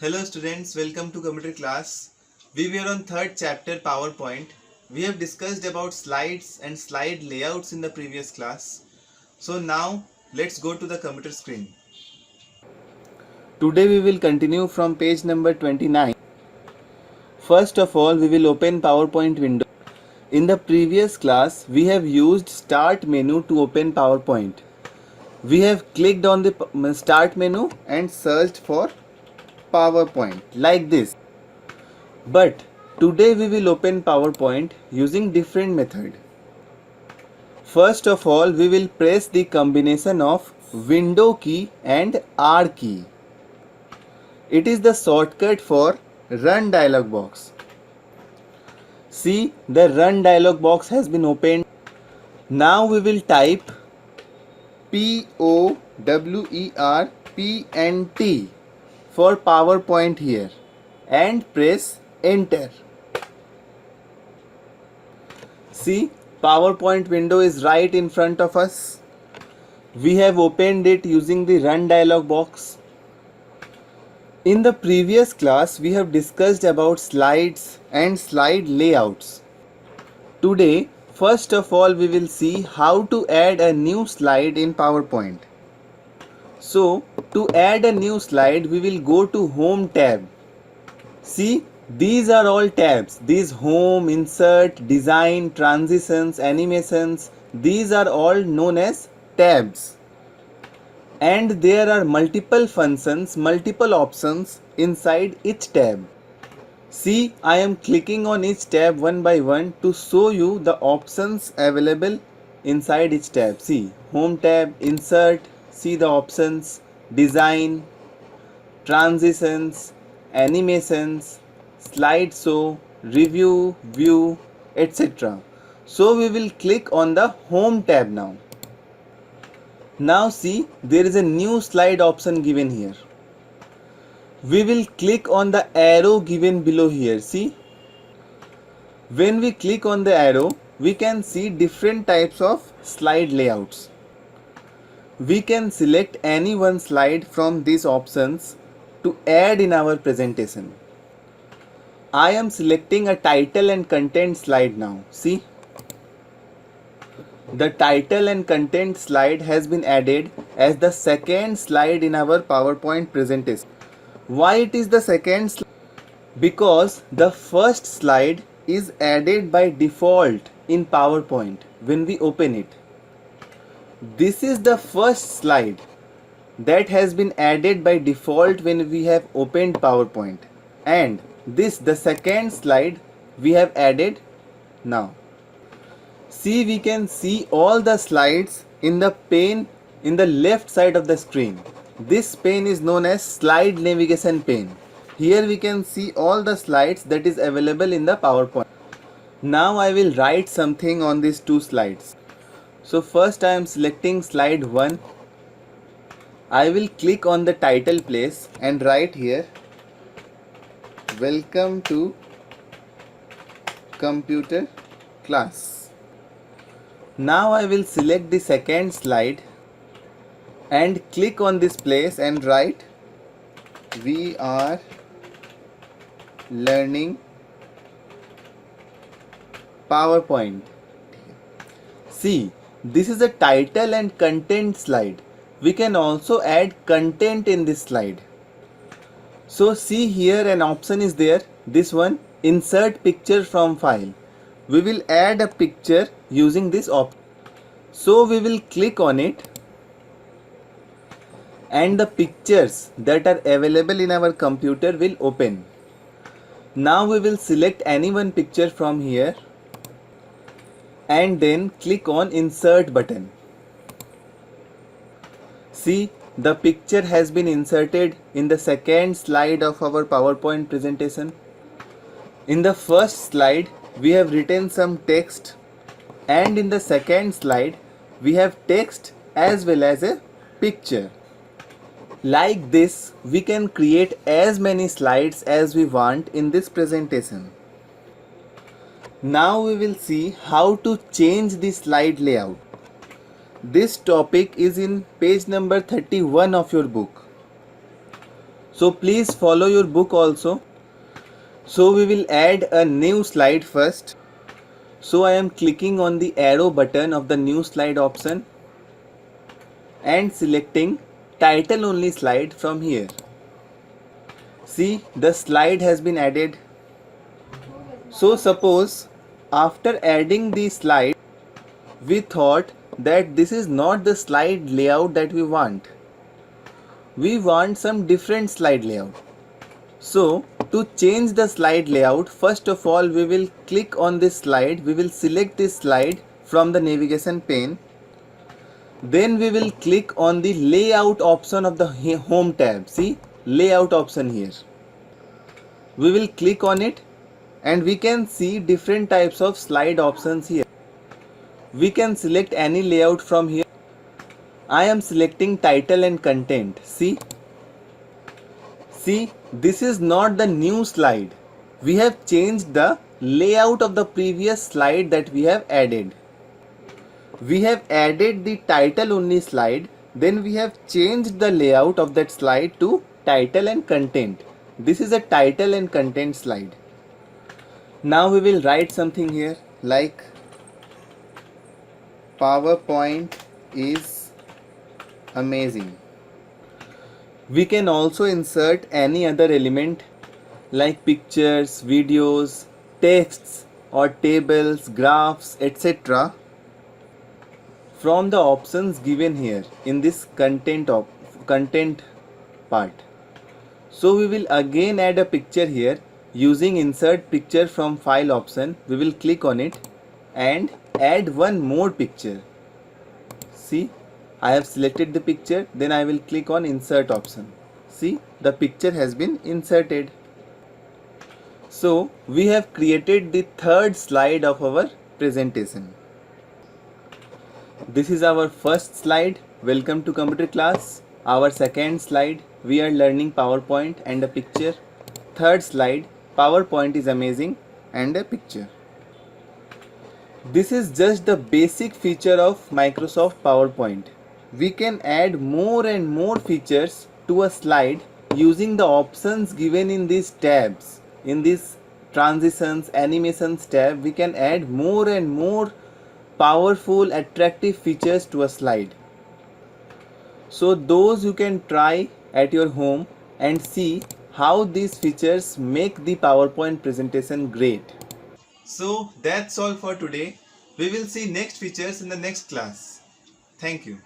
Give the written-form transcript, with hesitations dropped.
Hello students, welcome to computer class. We were on third chapter PowerPoint. We have discussed about slides and slide layouts in the previous class. So now let's go to the computer screen. Today we will continue from page number 29. First of all, we will open PowerPoint window. In the previous class, we have used start menu to open PowerPoint. We have clicked on the start menu and searched for PowerPoint like this. But today we will open PowerPoint using different method. First of all, we will press the combination of Window key and R key. It is the shortcut for Run dialog box. See, the Run dialog box has been opened. Now we will type POWERPNT for PowerPoint here and press Enter. See, PowerPoint window is right in front of us. We have opened it using the Run dialog box. In the previous class, we have discussed about slides and slide layouts. Today, first of all, we will see how to add a new slide in PowerPoint. So, to add a new slide, we will go to Home tab. See, these are all tabs. These Home, Insert, Design, Transitions, Animations, these are all known as tabs. And there are multiple functions, multiple options inside each tab. See, I am clicking on each tab one by one to show you the options available inside each tab. See, Home tab, Insert, see the options, Design, Transitions, Animations, Slideshow, Review, View, etc. So we will click on the Home tab now. Now see, there is a new slide option given here. We will click on the arrow given below here. See, when we click on the arrow, we can see different types of slide layouts. We can select any one slide from these options to add in our presentation. I am selecting a title and content slide now. See, the title and content slide has been added as the second slide in our PowerPoint presentation. Why it is the second slide? Because the first slide is added by default in PowerPoint when we open it. This is the first slide that has been added by default when we have opened PowerPoint, and this the second slide we have added now. See, we can see all the slides in the pane in the left side of the screen. This pane is known as slide navigation pane. Here we can see all the slides that is available in the PowerPoint. Now I will write something on these two slides. So first I am selecting slide 1. I will click on the title place and write here, Welcome to computer class. Now I will select the second slide and click on this place and write, We are learning PowerPoint. See, this is a title and content slide. We can also add content in this slide. So see, here an option is there, this one, insert picture from file. We will add a picture using this option. So we will click on it and the pictures that are available in our computer will open. Now we will select any one picture from here and then click on insert button. See, the picture has been inserted in the second slide of our PowerPoint presentation. In the first slide, we have written some text, and in the second slide, we have text as well as a picture. Like this, we can create as many slides as we want in this presentation. Now we will see how to change the slide layout. This topic is in page number 31 of your book. So please follow your book also. So we will add a new slide first. So I am clicking on the arrow button of the new slide option and selecting title only slide from here. See, the slide has been added. So suppose after adding the slide, we thought that this is not the slide layout that we want. We want some different slide layout. So to change the slide layout, first of all we will click on this slide. We will select this slide from the navigation pane. Then we will click on the layout option of the home tab. See, layout option here. We will click on it and we can see different types of slide options here. We can select any layout from here. I am selecting title and content. See, this is not the new slide. We have changed the layout of the previous slide that we have added. We have added the title only slide, then we have changed the layout of that slide to title and content. This is a title and content slide. Now we will write something here like PowerPoint is amazing. We can also insert any other element like pictures, videos, texts or tables, graphs, etc. from the options given here in this content part. So we will again add a picture here using insert picture from file option. We will click on it and add one more picture. See, I have selected the picture, then I will click on insert option. See, the picture has been inserted. So we have created the third slide of our presentation. This is our first slide. Welcome to computer class. Our second slide, we are learning PowerPoint and a picture. Third slide, PowerPoint is amazing and a picture. This is just the basic feature of Microsoft PowerPoint. We can add more and more features to a slide using the options given in these tabs. In this transitions, animations tab, we can add more and more powerful, attractive features to a slide. So those you can try at your home and see how these features make the PowerPoint presentation great. So that's all for today. We will see next features in the next class. Thank you.